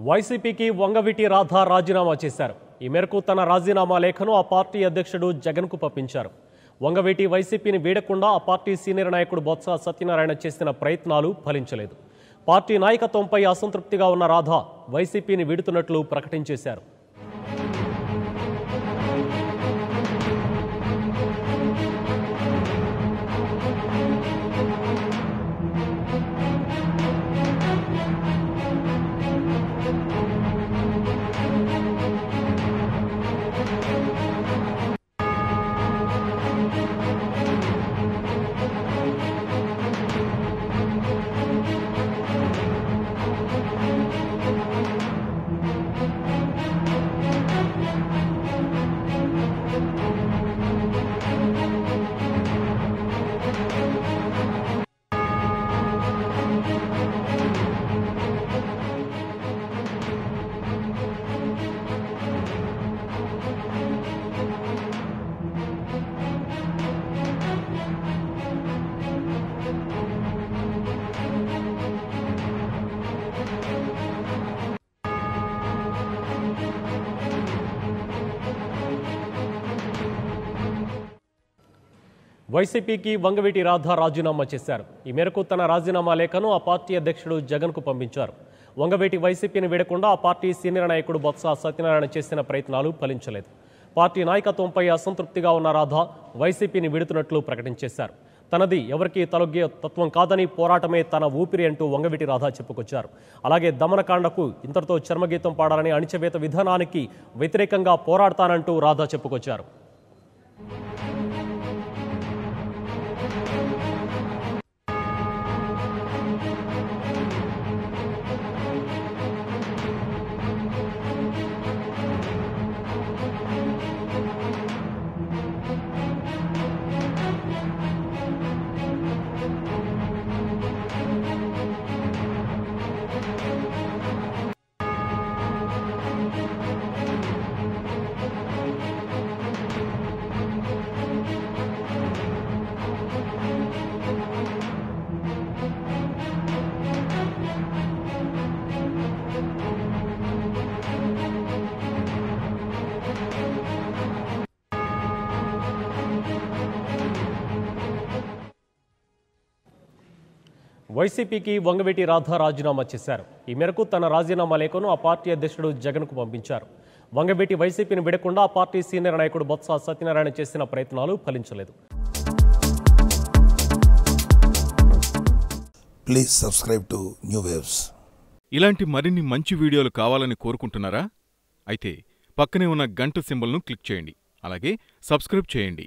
వైసీపీకి వంగవీటి రాధ రాజీనామా చేశారు. ఈ మేరకు తన రాజీనామా లేఖను ఆ పార్టీ అధ్యక్షుడు జగన్కు పంపించారు. వంగవీటి వైసీపీని వీడకుండా ఆ పార్టీ సీనియర్ నాయకుడు బొత్స సత్యనారాయణ చేసిన ప్రయత్నాలు ఫలించలేదు. పార్టీ నాయకత్వంపై అసంతృప్తిగా ఉన్న రాధ వైసీపీని వీడుతున్నట్లు ప్రకటించేశారు. వైసీపీకి వంగవీటి రాధ రాజీనామా చేశారు. ఈ మేరకు తన రాజీనామా లేఖను ఆ పార్టీ అధ్యక్షుడు జగన్కు పంపించారు. వంగవీటి వైసీపీని వీడకుండా ఆ పార్టీ సీనియర్ నాయకుడు బొత్స సత్యనారాయణ చేసిన ప్రయత్నాలు ఫలించలేదు. పార్టీ నాయకత్వంపై అసంతృప్తిగా ఉన్న రాధ వైసీపీని వీడుతున్నట్లు ప్రకటించేశారు. తనది ఎవరికీ తలొగ్గే తత్వం కాదని పోరాటమే తన ఊపిరి అంటూ వంగవీటి రాధ చెప్పుకొచ్చారు. అలాగే దమనకాండకు ఇంతటితో చర్మగీతం పాడాలని అణిచివేత విధానానికి వ్యతిరేకంగా పోరాడతానంటూ రాధ చెప్పుకొచ్చారు. వైసీపీకి వంగవీటి రాధ రాజీనామా చేశారు. ఈ మేరకు తన రాజీనామా లేఖను ఆ పార్టీ అధ్యక్షుడు జగన్కు పంపించారు. వంగవీటి వైసీపీని విడకుండా ఆ పార్టీ సీనియర్ నాయకుడు బొత్స సత్యనారాయణ చేసిన ప్రయత్నాలు ఫలించలేదు. Please subscribe to New Waves. ఇలాంటి మరిన్ని మంచి వీడియోలు కావాలని కోరుకుంటున్నారా? అయితే పక్కనే ఉన్న గంట సింబల్ను క్లిక్ చేయండి. అలాగే సబ్స్క్రైబ్ చేయండి.